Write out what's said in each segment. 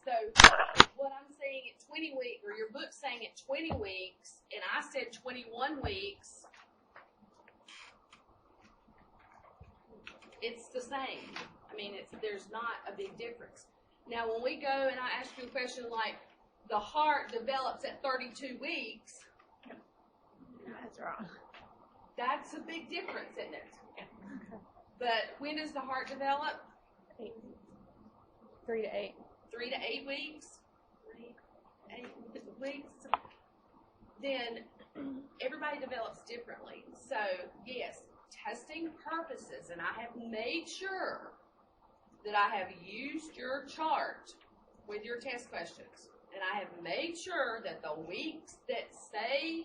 So what I'm saying at 20 weeks, or your book's saying at 20 weeks, and I said 21 weeks, it's the same. I mean, there's not a big difference. Now, when we go and I ask you a question like, the heart develops at 32 weeks. That's wrong. That's a big difference, isn't it? Yeah. But when does the heart develop? 3 to 8. 3 to 8 weeks. 8 weeks. Then everybody develops differently. So, yes, testing purposes, and I have made sure that I have used your chart with your test questions. And I have made sure that the weeks that say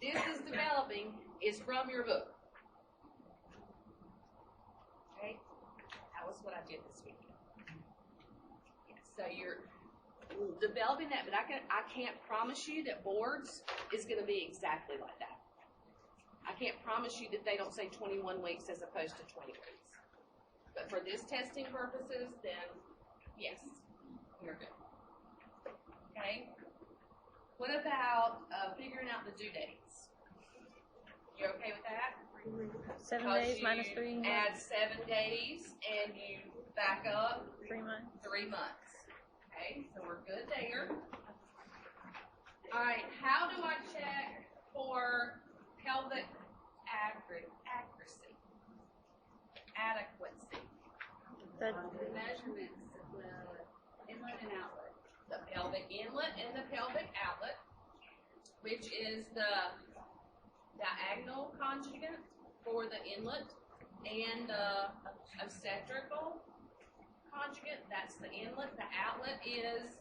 this is developing is from your book. Okay? That was what I did this weekend. So you're developing that, but I can't promise you that boards is going to be exactly like that. I can't promise you that they don't say 21 weeks as opposed to 20 weeks. But for this testing purposes, then yes, you're good. Okay? What about figuring out the due dates? You okay with that? 7 days minus 3 months. Add 7 days and you back up 3 months. 3 months. Okay, so we're good there. All right, how do I check for pelvic accuracy? Adequacy. The measurements of the inlet and outlet. The pelvic inlet and the pelvic outlet, which is the diagonal conjugate for the inlet and the obstetrical conjugate. That's the inlet. The outlet is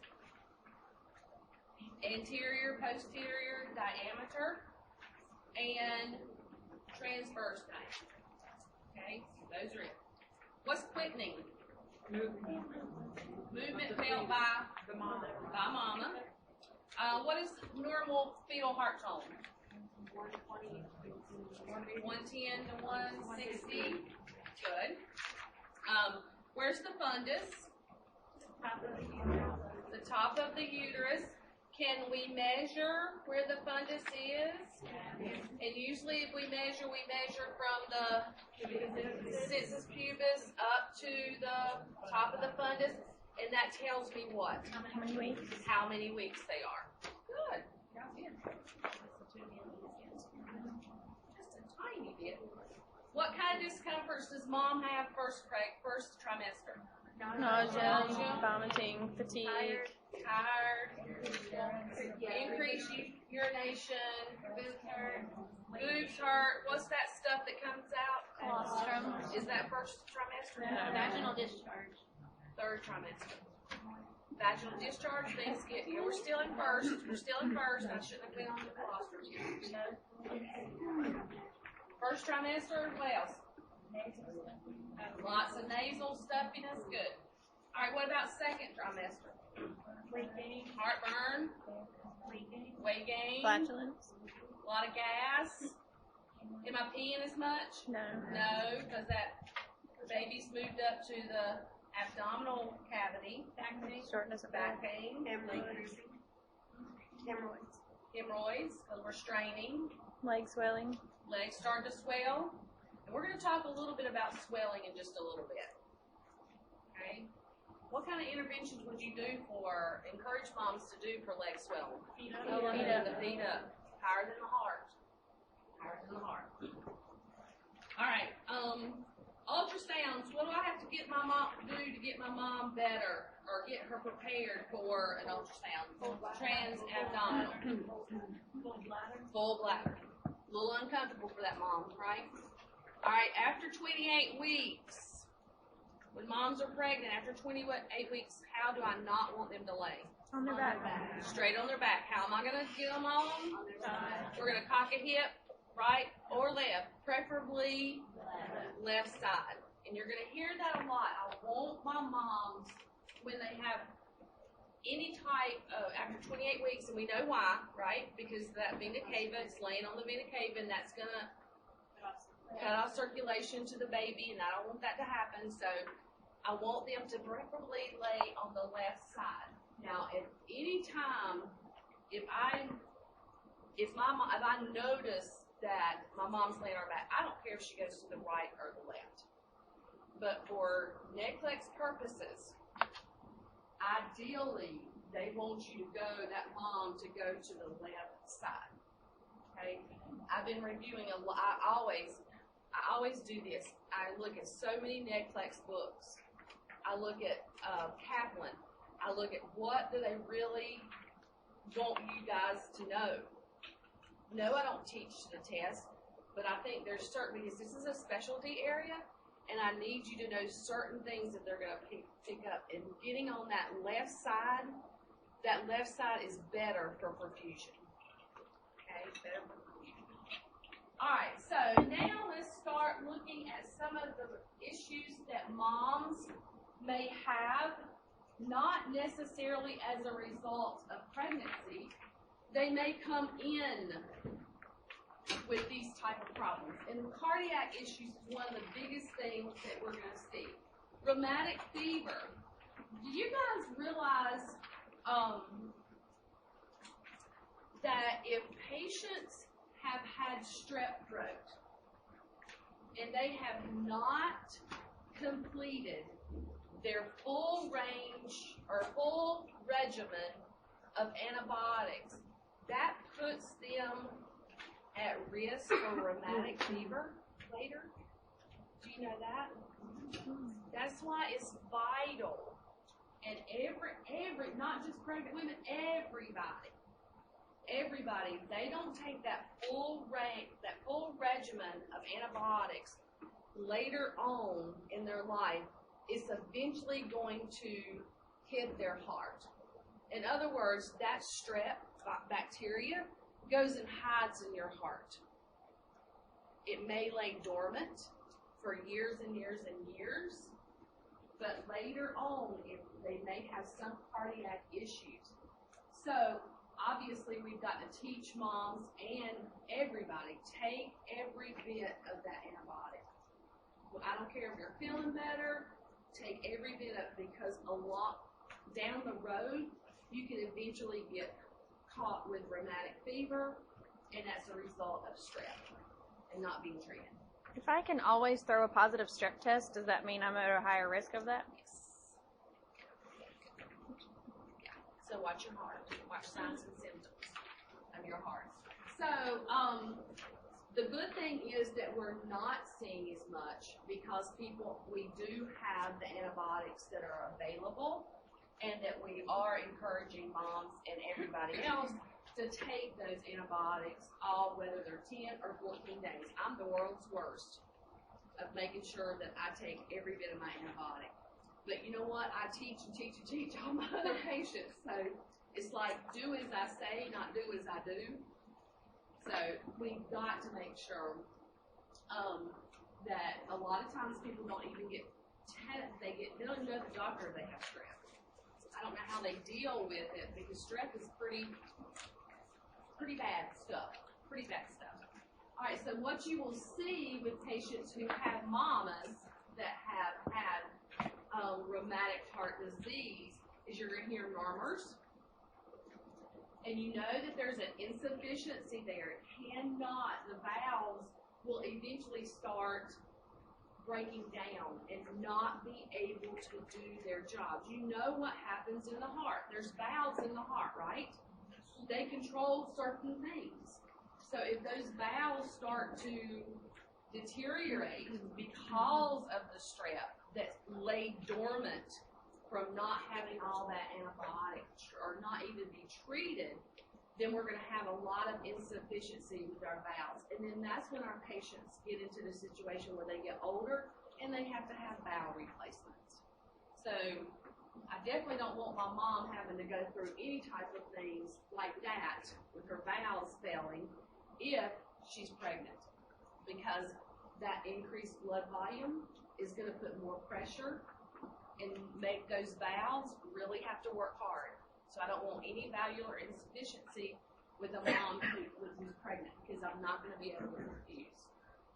anterior, posterior diameter, and transverse diameter. Okay, those are it. What's quickening? Movement felt by mama. What is normal fetal heart tone? 110 to 160. Good. Where's the fundus? The top of the uterus. Can we measure where the fundus is? And usually if we measure from the cissus pubis up to the top of the fundus, and that tells me what? how many weeks? How many weeks they are. Good. Just a tiny bit. What kind of discomforts does mom have first trimester? Nausea, vomiting, fatigue. Tired, increased urination, boobs hurt. What's that stuff that comes out? Colostrum. Is that first trimester? No. Vaginal discharge. Third trimester. Vaginal discharge, things get, we're still in first. I shouldn't have been on the colostrum yet. First trimester, what else? Lots of nasal stuffiness, good. All right, what about second trimester? Weight gain. Heartburn, weight gain, Flatulence. a lot of gas. Am I peeing as much? No. No, because that baby's moved up to the abdominal cavity. Back pain. Shortness of Back breath. pain, Hemorrhoids. hemorrhoids, because we're straining. Leg swelling. Legs start to swell. And we're going to talk a little bit about swelling in just a little bit. Okay? What kind of interventions would you do encourage moms to do for leg swelling? Feet up. The feet up. Higher than the heart. Higher than the heart. All right. Ultrasounds. What do I have to get my mom do to get my mom better or get her prepared for an ultrasound? Trans-abdominal. Full bladder. A little uncomfortable for that mom, right? All right. After 28 weeks, when moms are pregnant, after 28 weeks, how do I not want them to lay? On their back. Straight on their back. How am I going to get them on? We're going to cock a hip, right or left, preferably left side. And you're going to hear that a lot. I want my moms, when they have any type of, after 28 weeks, and we know why, right? Because that vena cava, it's laying on the vena cava, and that's going to cut off circulation to the baby, and I don't want that to happen. So I want them to preferably lay on the left side. Now, at any time, if I notice that my mom's laying on her back, I don't care if she goes to the right or the left. But for NCLEX purposes, ideally, they want you to go, that mom, to go to the left side. Okay? I've been reviewing a lot. I always do this. I look at so many NCLEX books. I look at Kaplan. I look at what do they really want you guys to know. No, I don't teach the test, but I think there's certain, because this is a specialty area, and I need you to know certain things that they're going to pick up. And getting on that left side is better for perfusion. Okay, better for perfusion. All right, so now let's start looking at some of the issues that moms may have, not necessarily as a result of pregnancy. They may come in with these type of problems. And cardiac issues is one of the biggest things that we're going to see. Rheumatic fever. Do you guys realize that if patients have had strep throat and they have not completed their full range or full regimen of antibiotics, that puts them at risk for rheumatic fever later? Do you know that? That's why it's vital. And every, not just pregnant women, everybody, they don't take that full regimen of antibiotics later on in their life, it's eventually going to hit their heart. In other words, that strep bacteria goes and hides in your heart. It may lay dormant for years and years and years, but later on, they may have some cardiac issues. So, obviously, we've got to teach moms and everybody, take every bit of that antibiotic. Well, I don't care if you're feeling better, take every bit of it, because a lot down the road, you can eventually get caught with rheumatic fever, and that's a result of strep and not being treated. If I can always throw a positive strep test, does that mean I'm at a higher risk of that? Yes. Yeah. So watch your heart. Watch signs and symptoms of your heart. So the good thing is that we're not seeing as much because we do have the antibiotics that are available, and that we are encouraging moms and everybody else to take those antibiotics, whether they're 10 or 14 days. I'm the world's worst of making sure that I take every bit of my antibiotic. But you know what? I teach all my other patients. So it's like, do as I say, not do as I do. So we've got to make sure that a lot of times people don't even get tested. They don't even go to the doctor if they have strep. I don't know how they deal with it, because strep is pretty bad stuff. Pretty bad stuff. All right, so what you will see with patients who have mamas that have had rheumatic heart disease is you're going to hear murmurs, and you know that there's an insufficiency there. The valves will eventually start breaking down and not be able to do their jobs. You know what happens in the heart. There's valves in the heart, right? They control certain things. So if those valves start to deteriorate because of the strep that lay dormant from not having all that antibiotic or not even be treated, then we're going to have a lot of insufficiency with our valves. And then that's when our patients get into the situation where they get older and they have to have valve replacements. So I definitely don't want my mom having to go through any type of things like that with her valves failing if she's pregnant, because that increased blood volume is going to put more pressure and make those valves really have to work hard. So I don't want any valvular insufficiency with a mom who's pregnant, because I'm not going to be able to perfuse.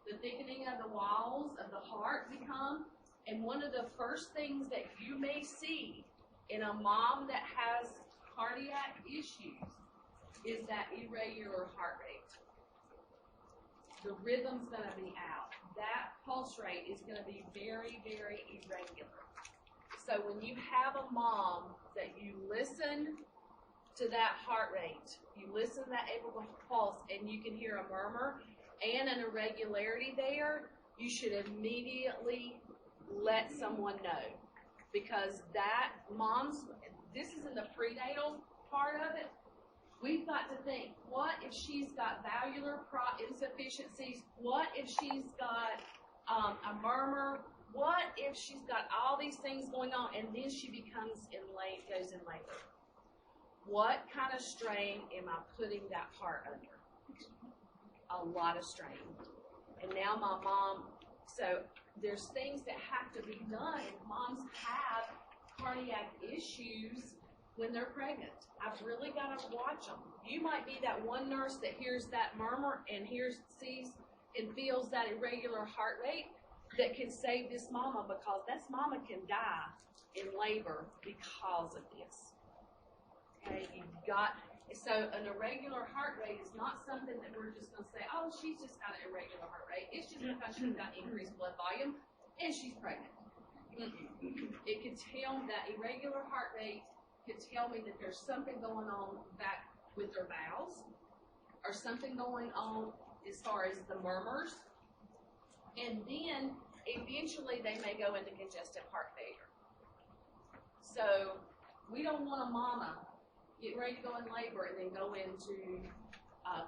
The thickening of the walls of the heart become, And one of the first things that you may see in a mom that has cardiac issues is that irregular heart rate. The rhythm's going to be out. That pulse rate is going to be very, very irregular. So when you have a mom that you listen to that heart rate, you listen to that apical pulse, and you can hear a murmur and an irregularity there, you should immediately let someone know. Because that this is in the prenatal part of it. We've got to think, what if she's got valvular insufficiencies? What if she's got a murmur? What if she's got all these things going on and then she goes in labor? What kind of strain am I putting that heart under? A lot of strain. And now my mom, so there's things that have to be done. Moms have cardiac issues when they're pregnant. I've really got to watch them. You might be that one nurse that hears that murmur and sees and feels that irregular heart rate that can save this mama, because this mama can die in labor because of this. Okay, so an irregular heart rate is not something that we're just going to say, oh, she's just got an irregular heart rate. It's just because she's got increased blood volume and she's pregnant. It could tell that irregular heart rate could tell me that there's something going on back with their valves, or something going on as far as the murmurs, and then eventually they may go into congestive heart failure. So we don't want a mama get ready to go in labor and then go into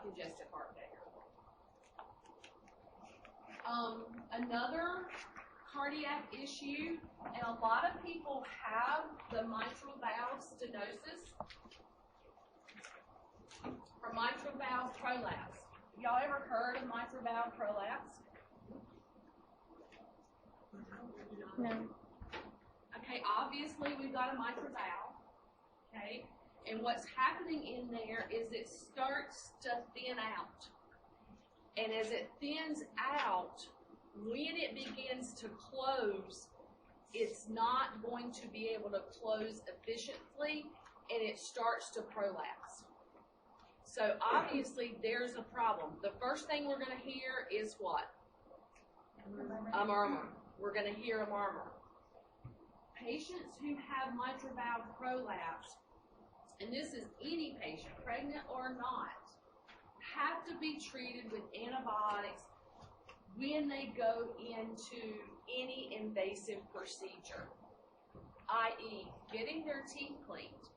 congestive heart failure. Another cardiac issue, and a lot of people have the mitral valve stenosis or mitral valve prolapse. Y'all ever heard of mitral valve prolapse? No. Okay, obviously we've got a mitral valve, okay, and what's happening in there is it starts to thin out. And as it thins out, when it begins to close, it's not going to be able to close efficiently, and it starts to prolapse. So obviously there's a problem. The first thing we're going to hear is what? A murmur. We're going to hear a murmur. Patients who have mitral valve prolapse, and this is any patient, pregnant or not, have to be treated with antibiotics when they go into any invasive procedure, i.e. getting their teeth cleaned.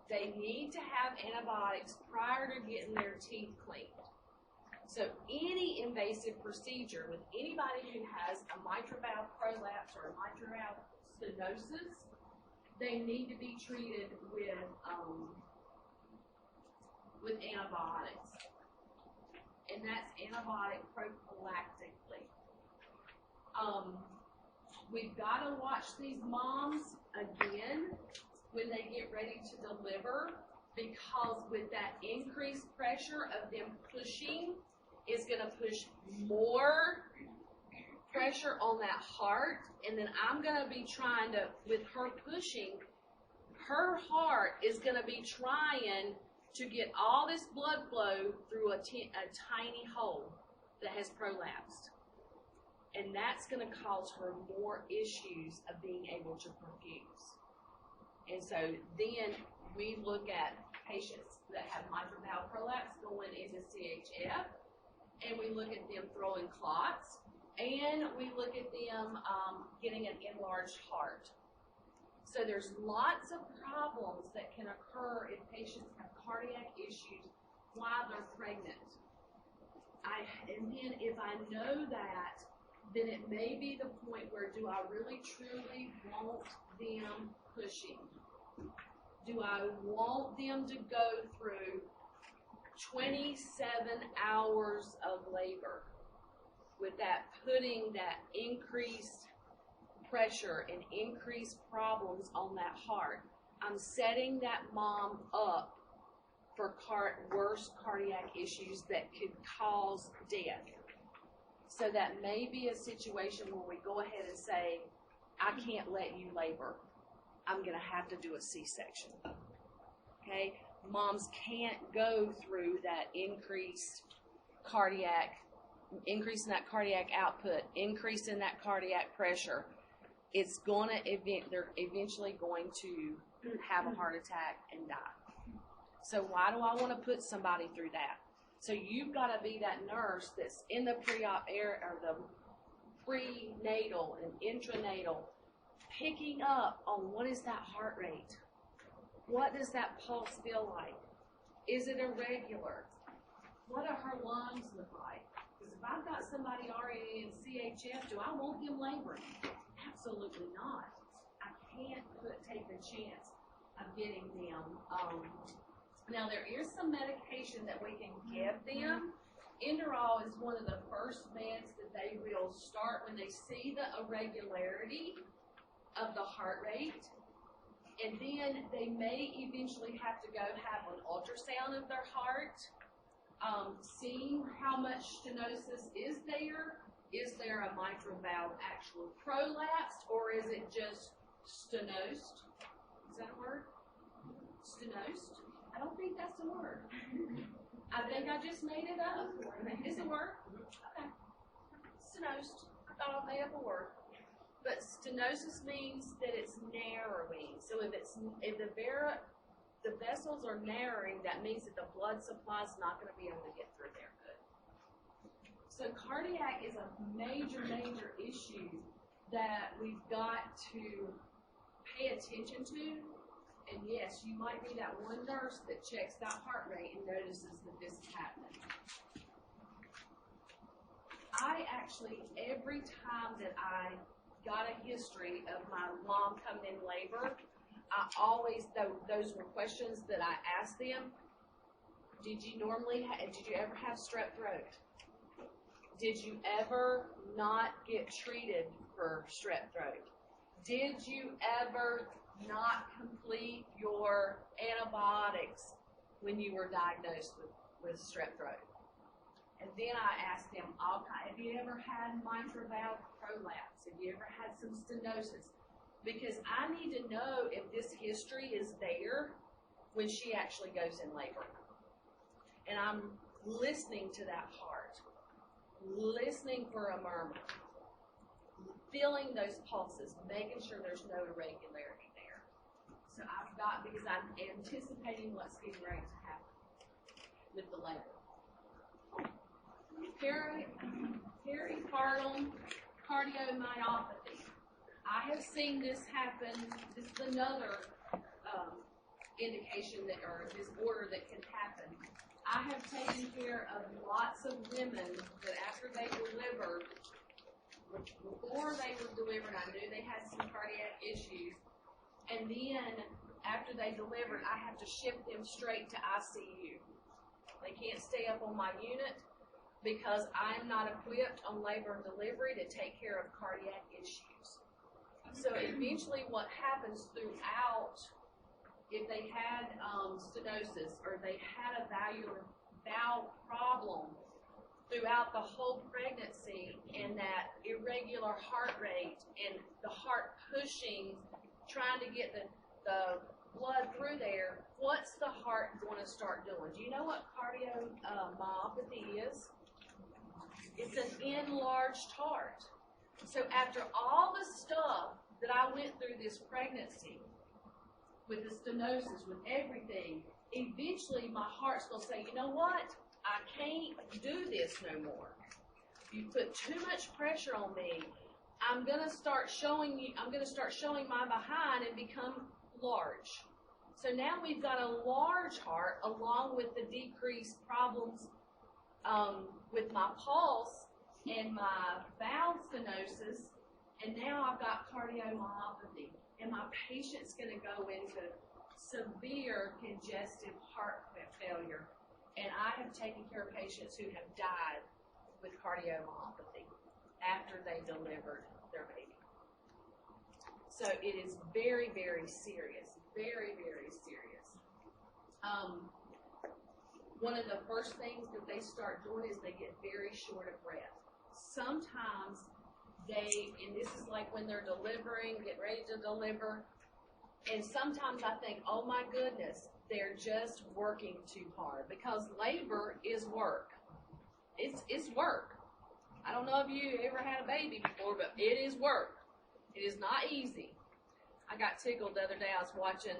They need to have antibiotics prior to getting their teeth cleaned. So any invasive procedure with anybody who has a mitral valve prolapse or a mitral valve stenosis, they need to be treated with antibiotics. And that's antibiotic prophylactically. We've got to watch these moms again when they get ready to deliver, because with that increased pressure of them pushing is going to push more pressure on that heart, and then I'm going to be trying to, with her pushing, her heart is going to be trying to get all this blood flow through a tiny hole that has prolapsed. And that's going to cause her more issues of being able to perfuse. And so then we look at patients that have mitral valve prolapse going into CHF, and we look at them throwing clots, and we look at them getting an enlarged heart. So there's lots of problems that can occur if patients have cardiac issues while they're pregnant. And then if I know that, then it may be the point where, do I really truly want them pushing? Do I want them to go through 27 hours of labor with that, putting that increased pressure and increased problems on that heart? I'm setting that mom up for worse cardiac issues that could cause death. So that may be a situation where we go ahead and say, I can't let you labor. I'm going to have to do a C-section. Okay? Moms can't go through that increase in that cardiac output, increase in that cardiac pressure. It's they're eventually going to have a heart attack and die. So why do I want to put somebody through that? So you've got to be that nurse that's in the pre-op area or the prenatal and intranatal, picking up on what is that heart rate? What does that pulse feel like? Is it irregular? What do her lungs look like? Because if I've got somebody already in CHF, do I want them laboring? Absolutely not. I can't take the chance of getting them. Now, there is some medication that we can give them. Enderall is one of the first meds that they will start when they see the irregularity of the heart rate. And then they may eventually have to go have an ultrasound of their heart, seeing how much stenosis is there. Is there a mitral valve actual prolapsed, or is it just stenosed? Is that a word? Stenosed? I don't think that's a word. I think I just made it up. Is it a word? Okay. Stenosed. I thought I made up a word. But stenosis means that it's narrowing. So if the vessels are narrowing, that means that the blood supply is not going to be able to get through there good. So cardiac is a major, major issue that we've got to pay attention to. And yes, you might be that one nurse that checks that heart rate and notices that this is happening. I actually, every time that I got a history of my mom coming in labor, I always, those were questions that I asked them. Did you ever have strep throat? Did you ever not get treated for strep throat? Did you ever not complete your antibiotics when you were diagnosed with strep throat? And then I asked them, have you ever had mitral valve prolapse? Have you ever had some stenosis? Because I need to know if this history is there when she actually goes in labor. And I'm listening to that heart, listening for a murmur, feeling those pulses, making sure there's no irregularity there. So because I'm anticipating what's getting ready to happen with the labor. Peripartum cardiomyopathy. I have seen this happen. This is another indication or disorder that can happen. I have taken care of lots of women that after they delivered, before they were delivered, I knew they had some cardiac issues. And then after they delivered, I have to ship them straight to ICU. They can't stay up on my unit because I'm not equipped on labor and delivery to take care of cardiac issues. So eventually what happens throughout, if they had stenosis or they had a valve problem throughout the whole pregnancy and that irregular heart rate and the heart pushing, trying to get the blood through there, what's the heart going to start doing? Do you know what cardiomyopathy is? It's an enlarged heart. So after all the stuff that I went through this pregnancy, with the stenosis, with everything, eventually my heart's going to say, you know what? I can't do this no more. You put too much pressure on me. I'm going to start showing my behind and become large. So now we've got a large heart along with the decreased problems with my pulse and my valve stenosis, and now I've got cardiomyopathy, and my patient's going to go into severe congestive heart failure, and I have taken care of patients who have died with cardiomyopathy after they delivered their baby. So it is very, very serious, very, very serious. One of the first things that they start doing is they get very short of breath. sometimes and this is like when they're delivering, getting ready to deliver, and sometimes I think, oh my goodness, they're just working too hard, because labor is work. It's work. I don't know if you ever had a baby before, but it is work. It is not easy. I got tickled the other day. I was watching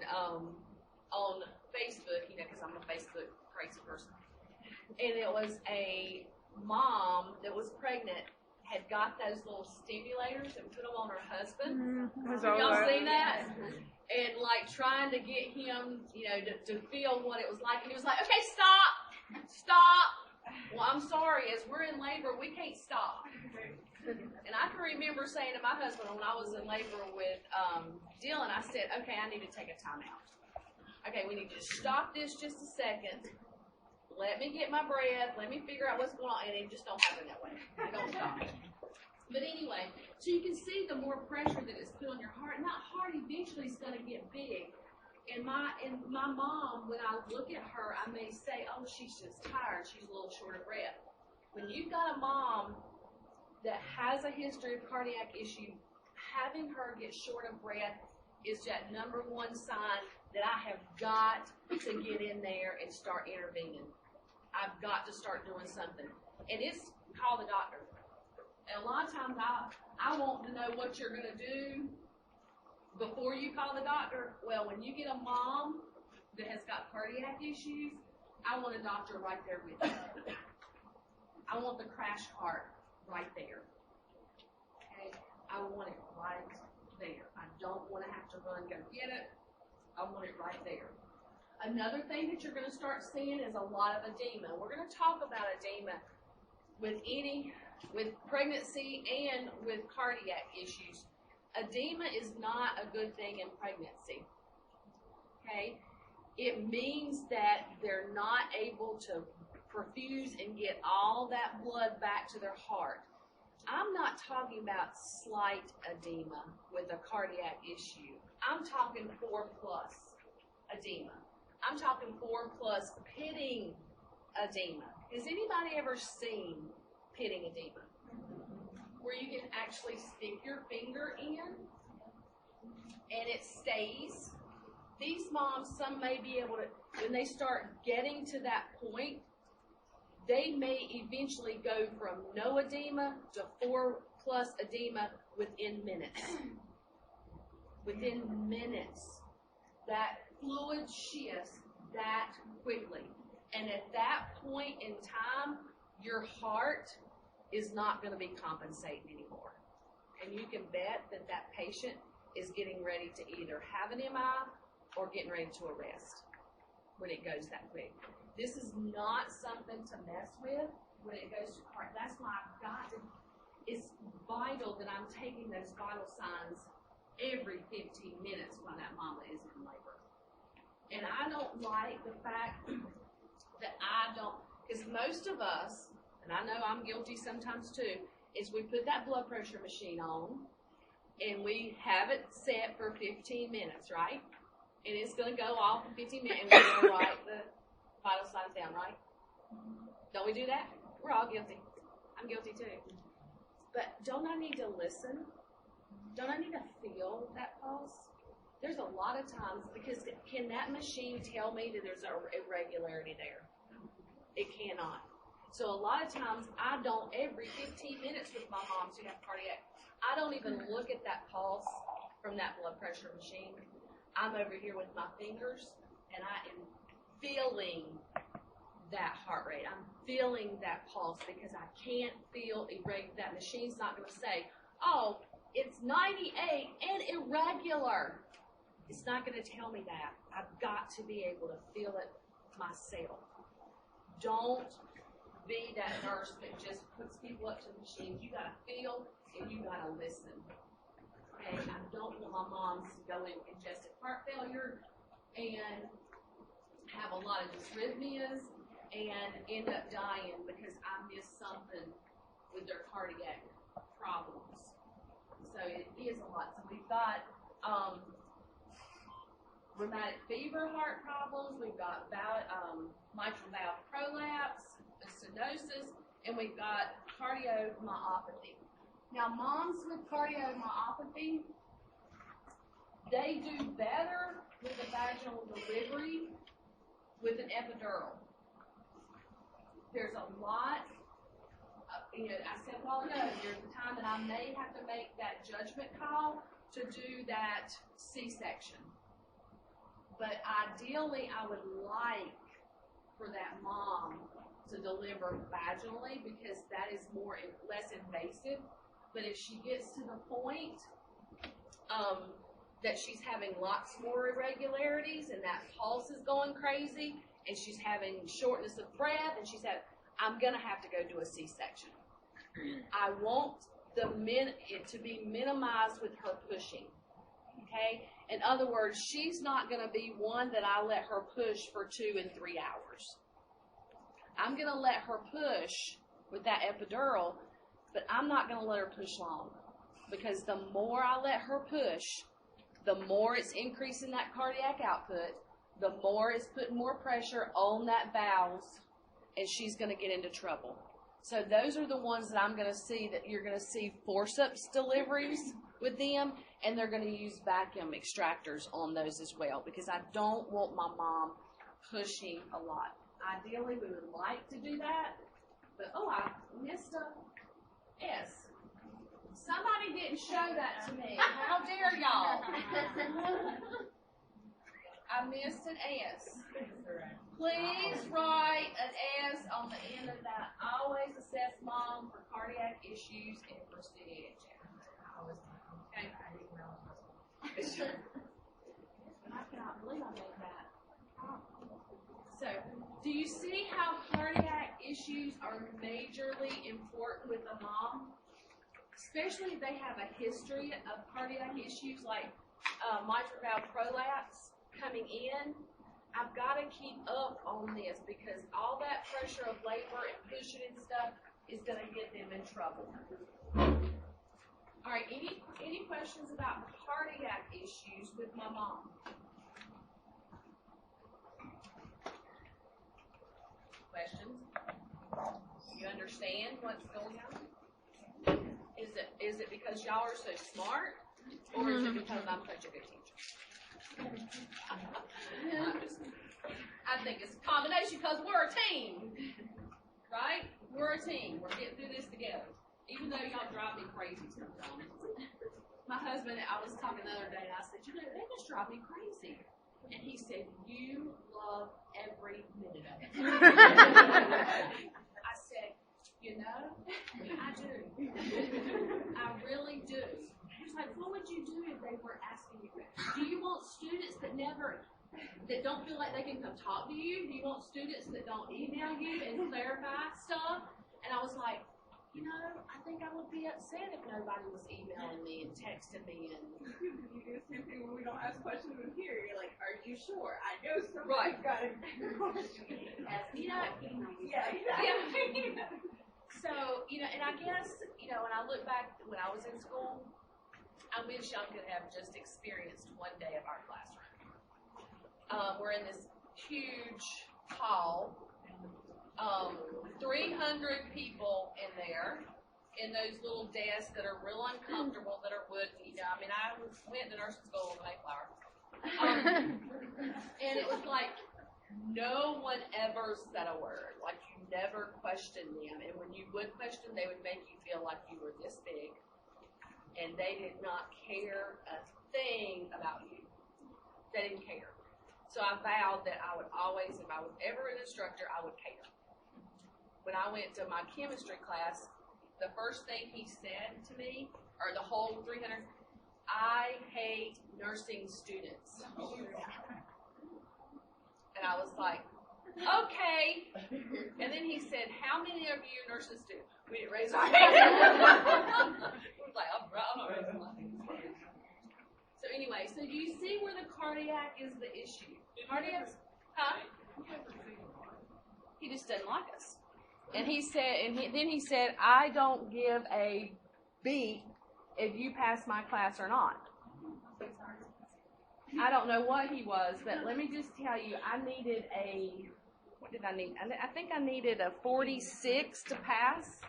on Facebook, because I'm a Facebook crazy person, and it was a mom that was pregnant, had got those little stimulators and put them on her husband. Have y'all seen that? And like trying to get him, to feel what it was like. And he was like, okay, stop. Well, I'm sorry, as we're in labor, we can't stop. And I can remember saying to my husband when I was in labor with Dylan, I said, okay, I need to take a time out. Okay, we need to stop this just a second. Let me get my breath. Let me figure out what's going on. And it just don't happen that way. It don't stop. But anyway, so you can see the more pressure that it's put on your heart, and that heart eventually is going to get big. And my mom, when I look at her, I may say, oh, she's just tired. She's a little short of breath. When you've got a mom that has a history of cardiac issue, having her get short of breath is that number one sign that I have got to get in there and start intervening. I've got to start doing something. And it's call the doctor. And a lot of times I want to know what you're going to do before you call the doctor. Well, when you get a mom that has got cardiac issues, I want a doctor right there with you. I want the crash cart right there. Okay? I want it right there. I don't want to have to run, go get it. I want it right there. Another thing that you're going to start seeing is a lot of edema. We're going to talk about edema with pregnancy and with cardiac issues. Edema is not a good thing in pregnancy. Okay? It means that they're not able to perfuse and get all that blood back to their heart. I'm not talking about slight edema with a cardiac issue. I'm talking 4+ edema. I'm talking 4+ pitting edema. Has anybody ever seen pitting edema? Where you can actually stick your finger in and it stays. These moms, some may be able to, when they start getting to that point, they may eventually go from no edema to 4+ edema within minutes. Within minutes. That fluid shifts that quickly. And at that point in time, your heart is not going to be compensating anymore. And you can bet that that patient is getting ready to either have an MI or getting ready to arrest when it goes that quick. This is not something to mess with when it goes to heart. That's why it's vital that I'm taking those vital signs every 15 minutes while that mama is in labor. And I don't like the fact that because most of us, and I know I'm guilty sometimes too, is we put that blood pressure machine on and we have it set for 15 minutes, right? And it's going to go off in 15 minutes and we're going to write the vital signs down, right? Don't we do that? We're all guilty. I'm guilty too. But don't I need to listen? Don't I need to feel that pulse? There's a lot of times, because can that machine tell me that there's an irregularity there? It cannot. So a lot of times I don't, every 15 minutes with my moms who have cardiac, I don't even look at that pulse from that blood pressure machine. I'm over here with my fingers and I am feeling that heart rate. I'm feeling that pulse because I can't feel irregular. That machine's not going to say, oh, it's 98 and irregular. It's not going to tell me that. I've got to be able to feel it myself. Don't be that nurse that just puts people up to the machine. You got to feel and you got to listen. Okay? I don't want my moms to go in congestive heart failure and have a lot of dysrhythmias and end up dying because I missed something with their cardiac problems. So it is a lot. So we've got rheumatic fever heart problems. We've got mitral valve prolapse, stenosis, and we've got cardiomyopathy. Now, moms with cardiomyopathy, they do better with a vaginal delivery with an epidural. There's a lot, I said a while ago, there's a time that I may have to make that judgment call to do that C-section. But ideally, I would like for that mom to deliver vaginally because that is less invasive. But if she gets to the point that she's having lots more irregularities and that pulse is going crazy and she's having shortness of breath and I'm going to have to go do a C-section. I want it to be minimized with her pushing. Okay? In other words, she's not going to be one that I let her push for 2 and 3 hours. I'm going to let her push with that epidural, but I'm not going to let her push long. Because the more I let her push, the more it's increasing that cardiac output, the more it's putting more pressure on that valves, and she's going to get into trouble. So those are the ones that I'm going to see, that you're going to see forceps deliveries with them, and they're going to use vacuum extractors on those as well, because I don't want my mom pushing a lot. Ideally, we would like to do that, but I missed a S. Somebody didn't show that to me. How dare y'all? I missed an S. Please write an S on the end of that. Always assess mom for cardiac issues and for CH. Okay. I cannot believe I made that. So, do you see how cardiac issues are majorly important with a mom? Especially if they have a history of cardiac issues like mitral valve prolapse coming in. I've got to keep up on this because all that pressure of labor and pushing and stuff is going to get them in trouble. All right, any questions about cardiac issues with my mom? Questions? You understand what's going on? Is it because y'all are so smart, or is it because I'm such a good teacher? I think it's a combination because we're a team, right? We're a team. We're getting through this together, even though y'all drive me crazy sometimes. My husband, I was talking the other day, and I said, they just drive me crazy. And he said, you love every minute of it. I said, I do. I really do. He's like, what would you do if they were asking you? Do you want students that don't feel like they can come talk to you? Do you want students that don't email you and clarify stuff? And I was like, I think I would be upset if nobody was emailing me and texting me. And you do the same thing when we don't ask questions in here. You're like, are you sure? I know somebody's got a question. Yeah. So, and I guess, when I look back when I was in school, I wish y'all could have just experienced one day of our classroom. We're in this huge hall, 300 people in there, in those little desks that are real uncomfortable, that are wood. I went to nursing school in the Mayflower. And it was like, no one ever said a word. Like, you never questioned them. And when you would question, they would make you feel like you were this big. And they did not care a thing about you. They didn't care. So I vowed that I would always, if I was ever an instructor, I would care. When I went to my chemistry class, the first thing he said to me, or the whole 300, I hate nursing students. And I was like, okay. And then he said, how many of you are nursing students? We didn't raise our hand. I was like, I'm not raising my hand. So anyway, so do you see where the cardiac is the issue? Cardiac's, He just doesn't like us. And he said, then he said, I don't give a beat if you pass my class or not. I don't know what he was, but let me just tell you, I needed a what did I need? I think I needed a 46 to pass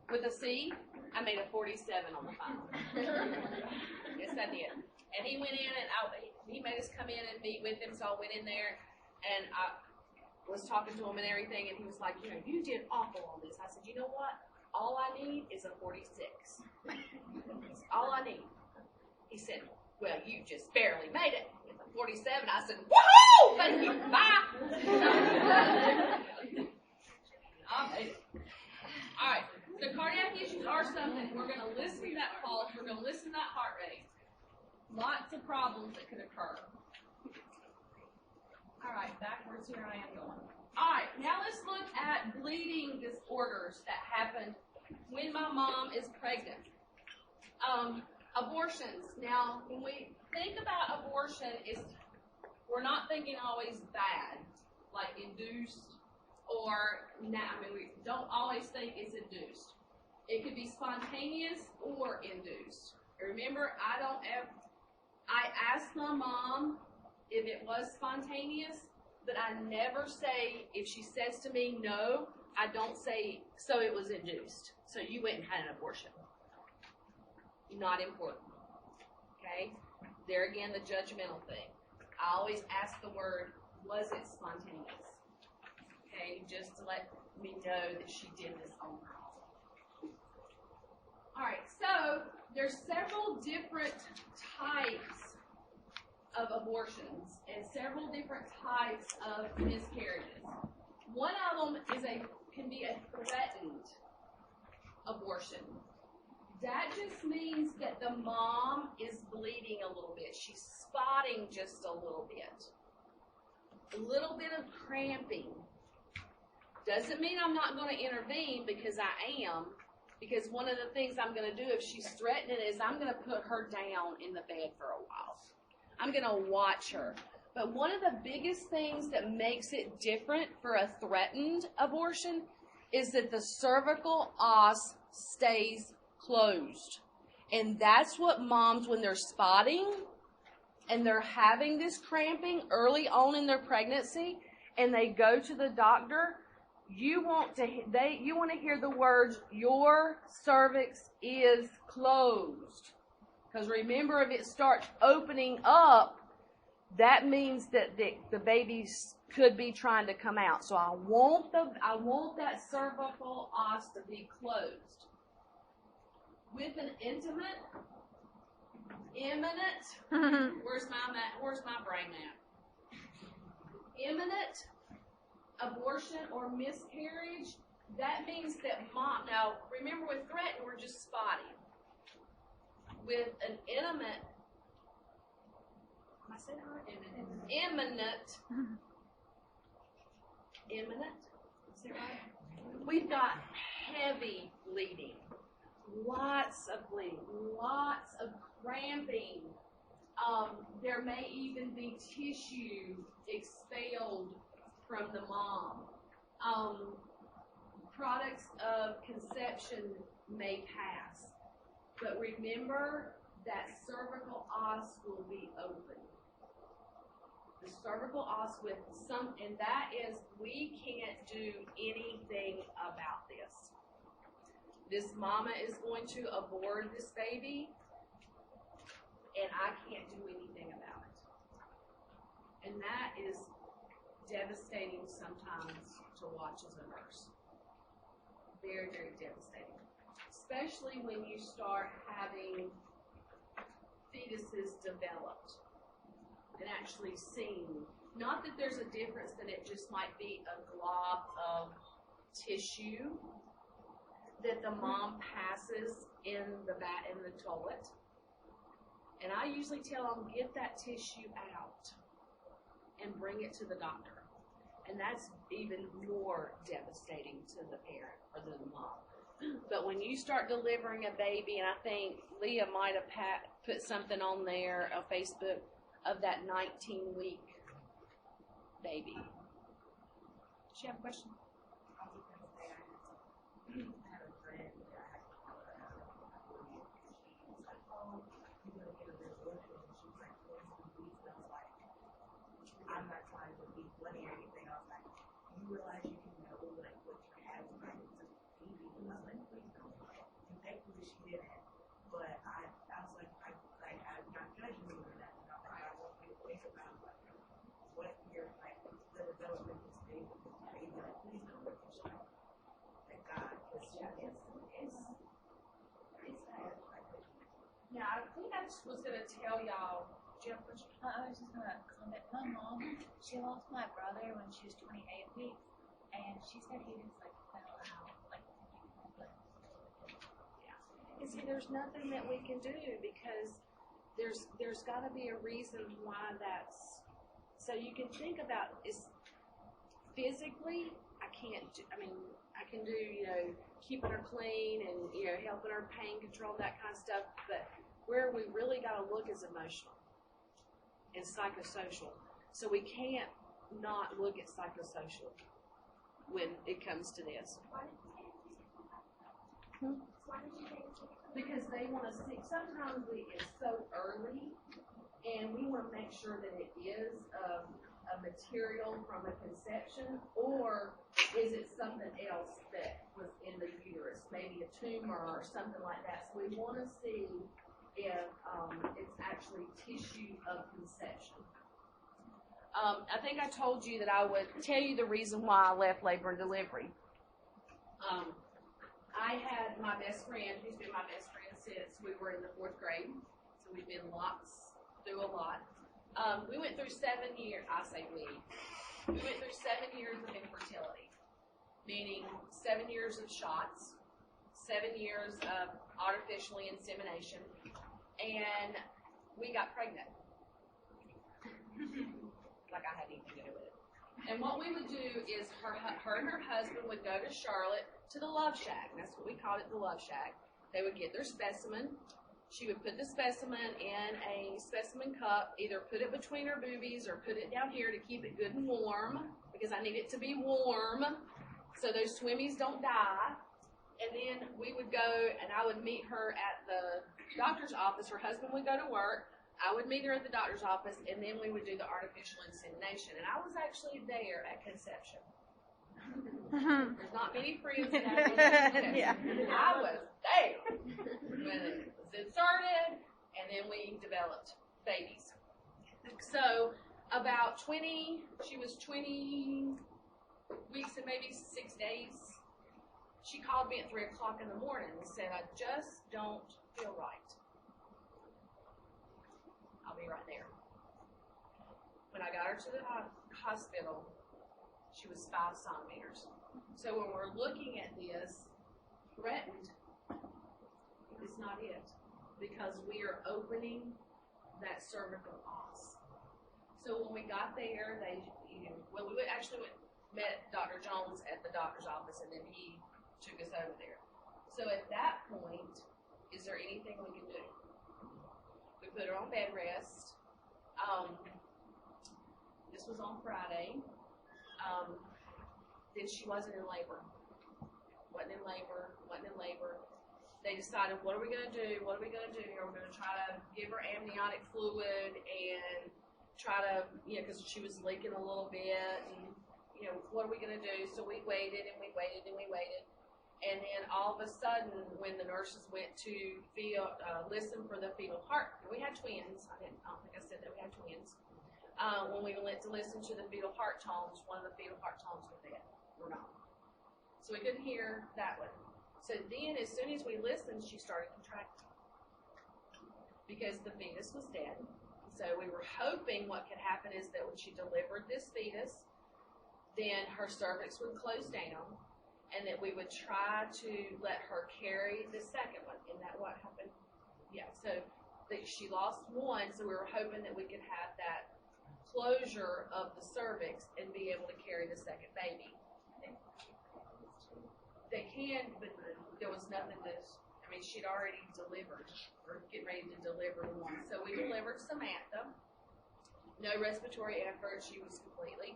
with a C. I made a 47 on the final. Yes, I did. And he went in, and he made us come in and meet with him, so I went in there, and I was talking to him and everything, and he was like, you did awful on this. I said, you know what? All I need is a 46. That's all I need. He said, well, you just barely made it with a 47. I said, woohoo! Thank you. Bye. I made it. All right. So cardiac issues are something. We're going to listen to that pulse. We're going to listen to that heart rate. Lots of problems that could occur. All right, backwards here I am going. All right, now let's look at bleeding disorders that happen when my mom is pregnant. Abortions. Now, when we think about abortion, we're not thinking always bad, like induced or we don't always think it's induced. It could be spontaneous or induced. Remember, I asked my mom if it was spontaneous, but I never say, if she says to me no, I don't say, so it was induced. So you went and had an abortion. Not important. Okay? There again, the judgmental thing. I always ask the word, was it spontaneous? Okay? Just to let me know that she did this on her own. All right, so there's several different types of abortions and several different types of miscarriages. One of them can be a threatened abortion. That just means that the mom is bleeding a little bit. She's spotting just a little bit. A little bit of cramping. Doesn't mean I'm not going to intervene, because I am. Because one of the things I'm going to do if she's threatening is I'm going to put her down in the bed for a while. I'm going to watch her. But one of the biggest things that makes it different for a threatened abortion is that the cervical os stays closed. And that's what moms, when they're spotting and they're having this cramping early on in their pregnancy and they go to the doctor, you want to hear the words, your cervix is closed. Because remember, if it starts opening up, that means that the baby could be trying to come out. So I want that cervical os to be closed. With an imminent, where's my brain at? Imminent abortion or miscarriage, that means that mom, now remember with threatened, we're just spotting. With an imminent, am I saying that right? Imminent, is that right? We've got heavy bleeding, lots of bleeding, lots of cramping. There may even be tissue expelled from the mom. Products of conception may pass. But remember that cervical os will be open. The cervical os with and that is, we can't do anything about this. This mama is going to abort this baby, and I can't do anything about it. And that is devastating sometimes to watch as a nurse. Very, very devastating. Especially when you start having fetuses developed and actually seen. Not that there's a difference, that it just might be a glob of tissue that the mom passes in the toilet. And I usually tell them, get that tissue out and bring it to the doctor. And that's even more devastating to the parent or the mom. But when you start delivering a baby, and I think Leah might have put something on there, on Facebook, of that 19-week baby. Does she have a question? I was going to say, I had a friend that I had to call her out. She was like, oh, you're going to get a resolution. And she was like, 42 weeks. And I was like, I'm not trying to be funny or anything. I was like, you realize you can know like what you're having, like it's a baby. I was like, please don't. And thankfully she didn't. But I was like, I'm not judging you or nothing. I want you to think about like what your like the developmental stage of this baby. Like, please don't let your child. Thank God, because it's bad. Yeah, I think I just was gonna tell y'all. Jim, I was just gonna comment. My mom, she lost my brother when she was 28 weeks, and she said he just like fell out, like. and see, there's nothing that we can do because there's got to be a reason why that's. So you can think about is physically, I can't. I mean, I can do keeping her clean and helping her pain control, that kind of stuff. But where we really got to look is emotional and psychosocial. So we can't not look at psychosocial when it comes to this. Because they want to see, sometimes it's so early, and we want to make sure that it is a material from a conception, or is it something else that was in the uterus, maybe a tumor or something like that. So we want to see if it's actually tissue of conception. I think I told you that I would tell you the reason why I left labor and delivery. I had my best friend, who's been my best friend since we were in the 4th grade, so we've been through a lot. We went through 7 years, I say we went through 7 years of infertility, meaning 7 years of shots, 7 years of artificial insemination, and we got pregnant. Like I had anything to do with it. And what we would do is her and her husband would go to Charlotte to the Love Shack. That's what we called it, the Love Shack. They would get their specimen. She would put the specimen in a specimen cup, either put it between her boobies or put it down here to keep it good and warm, because I need it to be warm so those swimmies don't die. And then we would go, and I would meet her at the doctor's office. Her husband would go to work. I would meet her at the doctor's office, and then we would do the artificial insemination. And I was actually there at conception. There's not many friends that have conception. Yeah. I was there when it was inserted, and then we developed babies. So about 20 weeks and maybe 6 days, she called me at 3 o'clock in the morning and said, I just don't feel right. I'll be right there. When I got her to the hospital, she was 5 centimeters. So when we're looking at this, threatened, it's not it. Because we are opening that cervical os. So when we got there, we met Dr. Jones at the doctor's office, and then he took us over there. So at that point, is there anything we can do? We put her on bed rest. This was on Friday. Then she wasn't in labor. Wasn't in labor. They decided, what are we going to do? Are we going to try to give her amniotic fluid and try to, because she was leaking a little bit, and, what are we going to do? So we waited and we waited and we waited. And then all of a sudden, when the nurses went to listen for the fetal heart, we had twins. I don't think I said that we had twins. When we went to listen to the fetal heart tones, one of the fetal heart tones was dead. We're gone. So we couldn't hear that one. So then, as soon as we listened, she started contracting because the fetus was dead. So we were hoping what could happen is that when she delivered this fetus, then her cervix would close down, and that we would try to let her carry the second one. Isn't that what happened? Yeah, so she lost one, so we were hoping that we could have that closure of the cervix and be able to carry the second baby. They can, but there was nothing she'd already delivered, or getting ready to deliver one. So we delivered Samantha. No respiratory effort. She was completely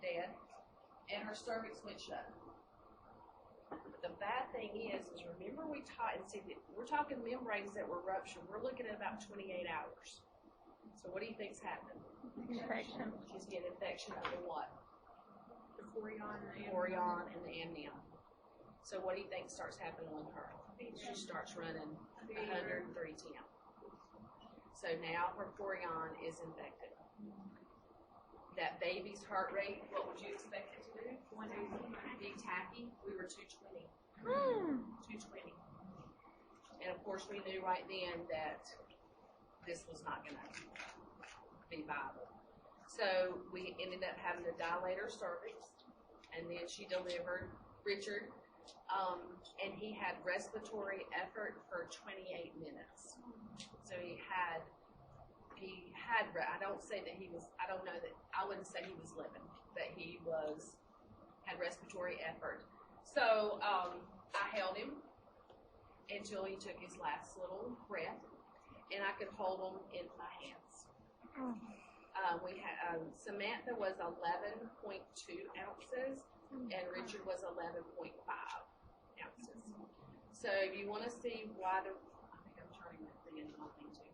dead, and her cervix went shut. But the bad thing is remember we're talking membranes that were ruptured. We're looking at about 28 hours. So what do you think's happening? Infection. She's getting infection under what? chorion, and the amnion. So what do you think starts happening with her? She starts running 103 temp. So now her chorion is infected. That baby's heart rate, what would you expect it to do? Be tacky. We were 220. 220. And of course we knew right then that this was not going to be viable. So we ended up having to dilate her cervix, and then she delivered Richard, and he had respiratory effort for 28 minutes. So I don't say that he was, I don't know that, I wouldn't say he was living, but he had respiratory effort. So I held him until he took his last little breath, and I could hold him in my hands. We had Samantha was 11.2 ounces, and Richard was 11.5 ounces. So if you want to see why I think I'm turning that thing into my thing too.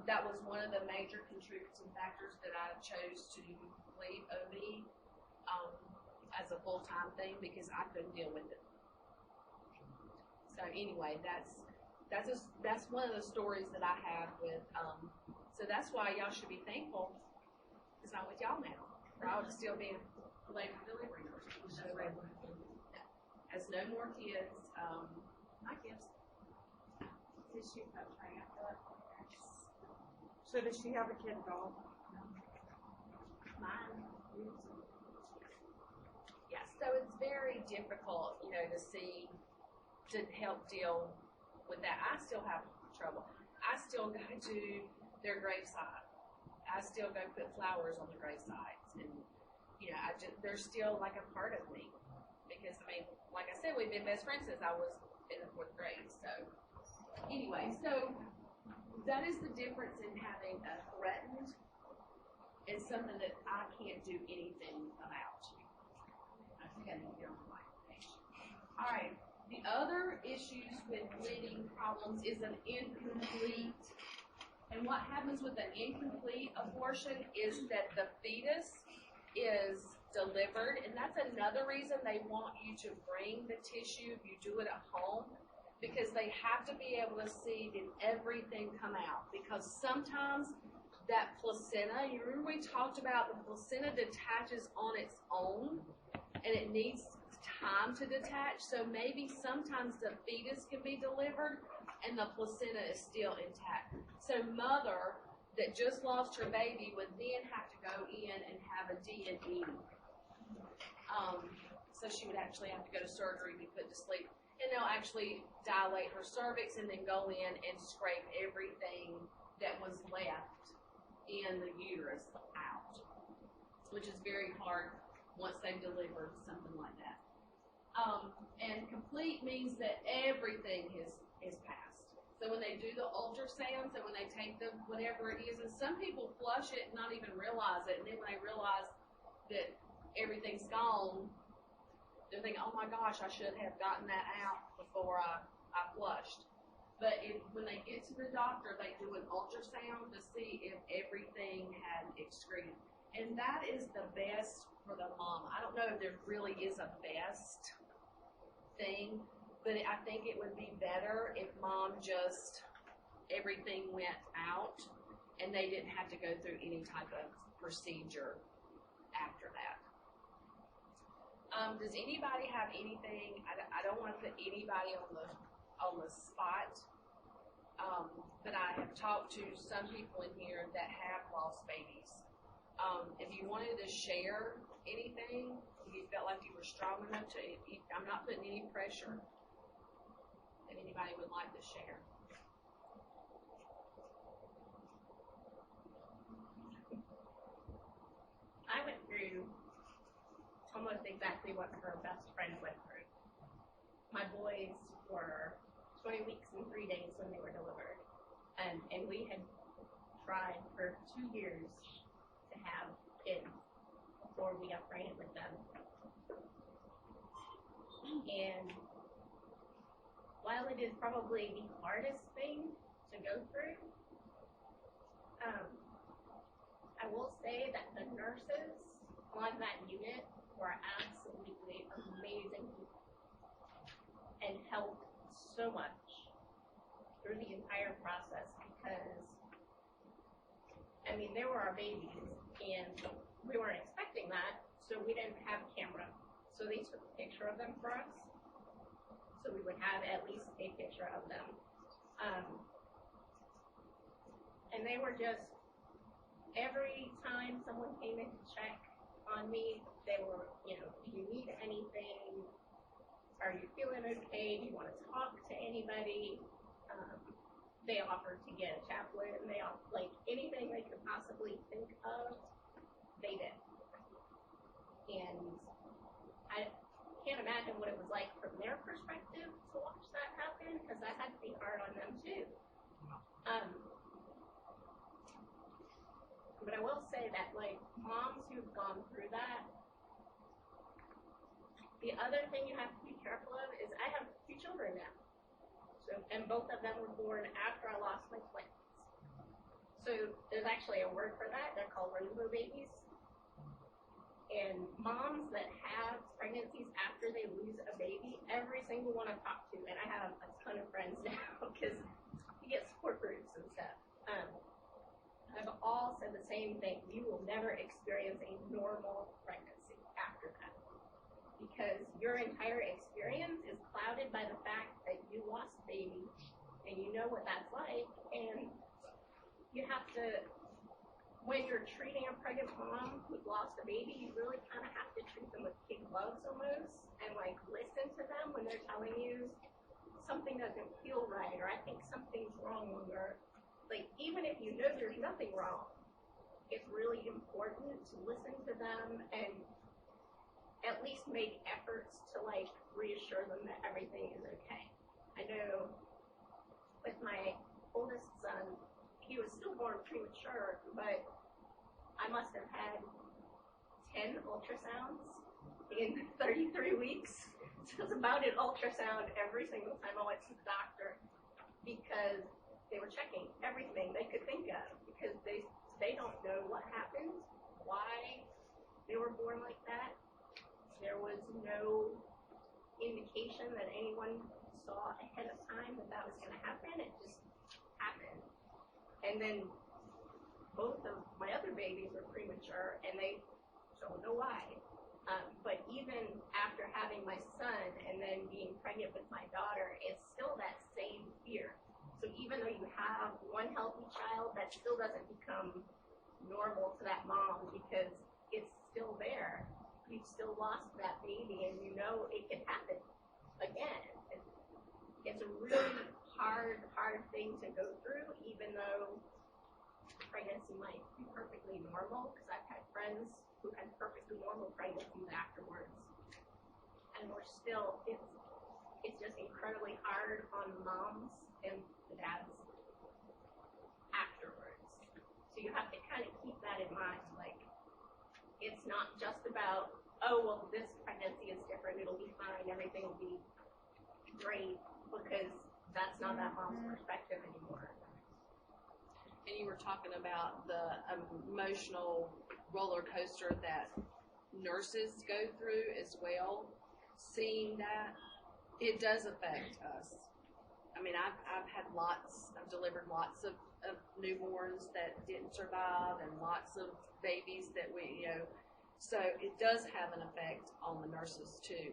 That was one of the major contributing factors that I chose to leave OB as a full-time thing, because I couldn't deal with it. So anyway, that's one of the stories that I have with. So that's why y'all should be thankful it's not with y'all now, or I would still be a labor delivery nurse. Has no more kids. My kids. Did she have triathlon? So does she have a kid dog? Mine. Yeah, so it's very difficult, to help deal with that. I still have trouble. I still go to their graveside. I still go put flowers on the gravesites, and they're still like a part of me, because like I said, we've been best friends since I was in the 4th grade. So anyway, so that is the difference in having a threatened and something that I can't do anything about. I think I need to get on the right page. All right. The other issues with bleeding problems is an incomplete. And what happens with an incomplete abortion is that the fetus is delivered, and that's another reason they want you to bring the tissue if you do it at home, because they have to be able to see did everything come out. Because sometimes that placenta, you remember we talked about the placenta detaches on its own, and it needs time to detach. So maybe sometimes the fetus can be delivered and the placenta is still intact. So mother that just lost her baby would then have to go in and have a D&E. So she would actually have to go to surgery, be put to sleep, and they'll actually dilate her cervix and then go in and scrape everything that was left in the uterus out, which is very hard once they've delivered something like that. And complete means that everything is passed. So when they do the ultrasounds and when they take the whatever it is, and some people flush it and not even realize it, and then when they realize that everything's gone, they're thinking, oh my gosh, I should have gotten that out before I flushed. But when they get to the doctor, they do an ultrasound to see if everything had excreted. And that is the best for the mom. I don't know if there really is a best thing, but I think it would be better if mom just, everything went out and they didn't have to go through any type of procedure after that. Does anybody have anything? I don't want to put anybody on the spot, but I have talked to some people in here that have lost babies. If you wanted to share anything, if you felt like you were strong enough to, I'm not putting any pressure. If anybody would like to share. I went through almost exactly what her best friend went through. My boys were 20 weeks and 3 days when they were delivered. And we had tried for 2 years to have kids before we got pregnant with them. And while it is probably the hardest thing to go through, I will say that the nurses on that unit who are absolutely amazing people and helped so much through the entire process because, I mean, they were our babies and we weren't expecting that, so we didn't have camera. So they took a picture of them for us, so we would have at least a picture of them. And they were just, every time someone came in to check on me, they were, you know, do you need anything? Are you feeling okay? Do you want to talk to anybody? They offered to get a chaplain. They offered, like, anything they could possibly think of, they did. And I can't imagine what it was like from their perspective to watch that happen, because that had to be hard on them too. But I will say that, like, moms who've gone through that, the other thing you have to be careful of is I have 2 children now. So, and both of them were born after I lost my twins. So there's actually a word for that. They're called rainbow babies. And moms that have pregnancies after they lose a baby, every single one I've talked to, and I have a ton of friends now because you get support groups and stuff, have all said the same thing. You will never experience a normal pregnancy after that, because your entire experience is clouded by the fact that you lost a baby and you know what that's like, and you have to, when you're treating a pregnant mom who lost a baby, you really kind of have to treat them with kid gloves almost, and like listen to them when they're telling you something doesn't feel right, or I think something's wrong, or like, even if you know there's nothing wrong, it's really important to listen to them and at least make efforts to, like, reassure them that everything is okay. I know with my oldest son, he was still born premature, but I must have had 10 ultrasounds in 33 weeks. So it was about an ultrasound every single time I went to the doctor, because they were checking everything they could think of, because they don't know what happened, why they were born like that. There was no indication that anyone saw ahead of time that that was going to happen. It just happened. And then both of my other babies were premature, and they don't know why. But even after having my son and then being pregnant with my daughter, it's still that same fear. So even though you have one healthy child, that still doesn't become normal to that mom, because it's still there. You've still lost that baby, and you know it can happen again. It's a really hard thing to go through, even though pregnancy might be perfectly normal, because I've had friends who had perfectly normal pregnancies afterwards. And we're still, it's just incredibly hard on moms and the dads afterwards. So you have to kind of keep that in mind. Like, it's not just about, oh, well, this pregnancy is different, it'll be fine, everything will be great, because that's not that mom's perspective anymore. And you were talking about the emotional roller coaster that nurses go through as well. Seeing that, it does affect us. I mean, I've delivered lots of newborns that didn't survive, and lots of babies that so it does have an effect on the nurses too.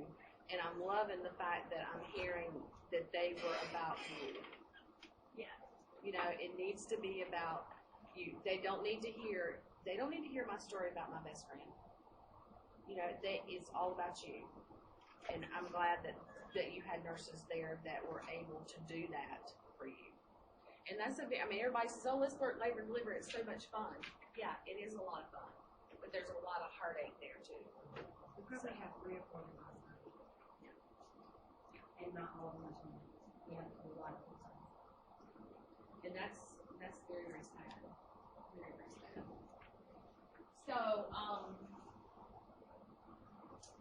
And I'm loving the fact that I'm hearing that they were about you. Yeah. It needs to be about you. They don't need to hear my story about my best friend. It's all about you. And I'm glad that you had nurses there that were able to do that for you. And that's everybody says, oh, let's work labor and delivery, it's so much fun. Yeah, it is a lot of fun. But there's a lot of heartache there too. Because I have 3 or 4 in my son. And not all of them are we have a lot of them. And that's very, very sad. Very, very sad. So,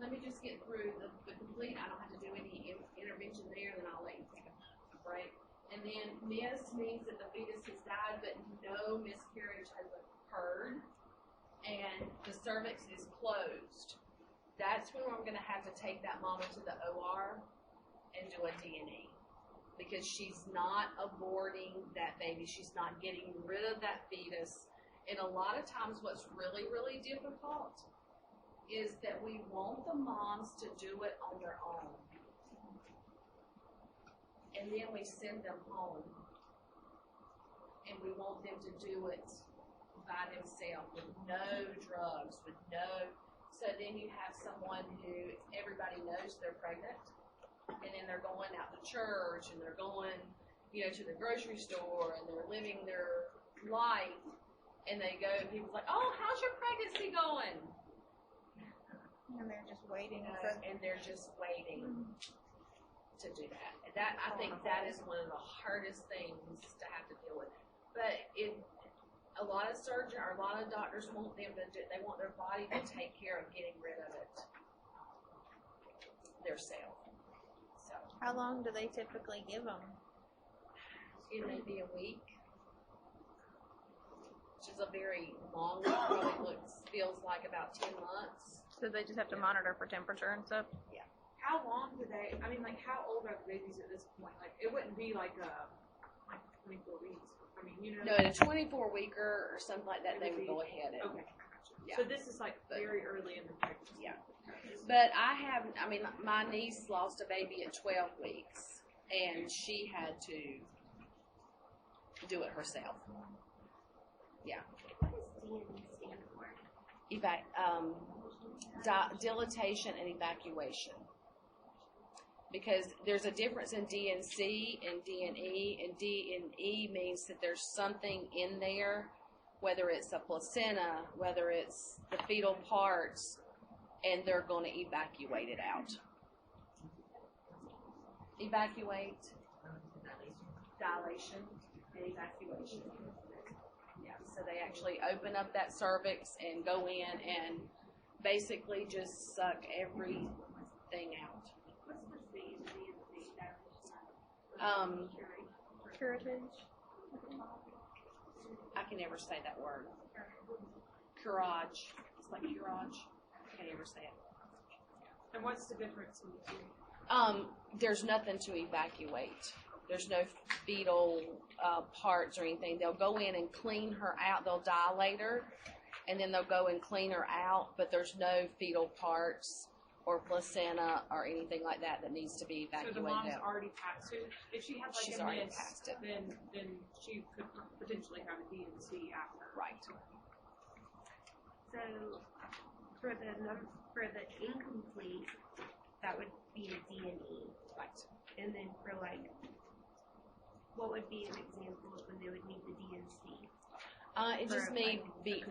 let me just get through the complete. I don't have to do any intervention there, then I'll let you take a break. And then miss means that the fetus has died, but no miscarriage has occurred, and the cervix is closed. that's when I'm going to have to take that mom into the OR and do a D&E. Because she's not aborting that baby. She's not getting rid of that fetus. And a lot of times what's really, really difficult is that we want the moms to do it on their own. And then we send them home. And we want them to do it by themselves with no drugs, with no... So then you have someone who, everybody knows they're pregnant. And then they're going out to church, and they're going, to the grocery store, and they're living their life. And they go, and people's like, "Oh, how's your pregnancy going?" And they're just waiting and they're just waiting to do that. I think that is one of the hardest things to have to deal with. But a lot of surgeons or a lot of doctors want them to do. They want their body to take care of getting rid of it themselves. How long do they typically give them? It may be a week, which is a very long. Probably feels like about 10 months. So they just have to monitor for temperature and stuff? Yeah. How long do they, how old are the babies at this point? Like, it wouldn't be like 24 weeks. No, in a 24-weeker or something like that, they would go ahead and. Okay. Yeah. So this is like very early in the pregnancy. Yeah. But my niece lost a baby at 12 weeks, and she had to do it herself. Yeah. What does DN stand for? Dilatation and evacuation. Because there's a difference in D&C and D&E, and D&E means that there's something in there, whether it's a placenta, whether it's the fetal parts, and they're going to evacuate it out. Evacuate, dilation, and evacuation. Yeah, so they actually open up that cervix and go in and basically just suck everything out. Curettage? I can never say that word. Curage. It's like curage. I can't ever say it. And what's the difference in the two? There's nothing to evacuate. There's no fetal parts or anything. They'll go in and clean her out. They'll dilate her, and then they'll go and clean her out, but there's no fetal parts or placenta or anything like that needs to be evacuated. So the mom's out. already passed it. If she has She's a already miss, passed it. then she could potentially have a D&C after. Right. So for the incomplete, that would be a D&E. Right. And then for what would be an example of when they would need the D&C? It just may be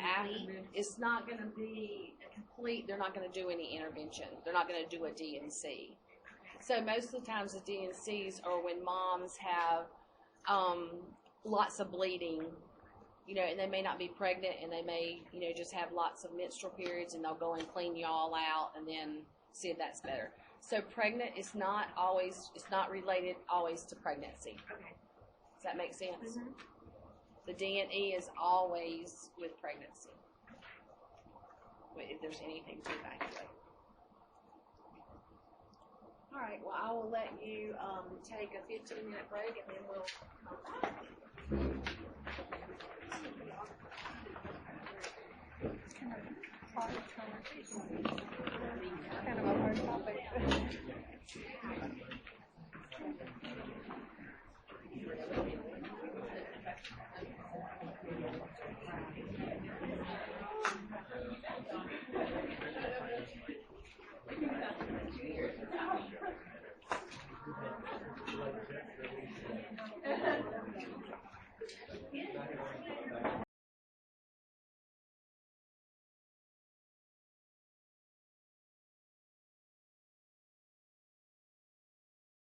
it's not going to be a complete. They're not going to do any intervention. They're not going to do a D&C. So most of the times the D&Cs are when moms have lots of bleeding, and they may not be pregnant, and they may, just have lots of menstrual periods, and they'll go and clean you all out and then see if that's better. So pregnant is not always, it's not related always to pregnancy. Okay. Does that make sense? Mm-hmm. The D&E is always with pregnancy, if there's anything to evacuate. All right, well, I will let you take a 15-minute break, and then we'll come back. It's kind of hard conversation. Kind of a hard topic.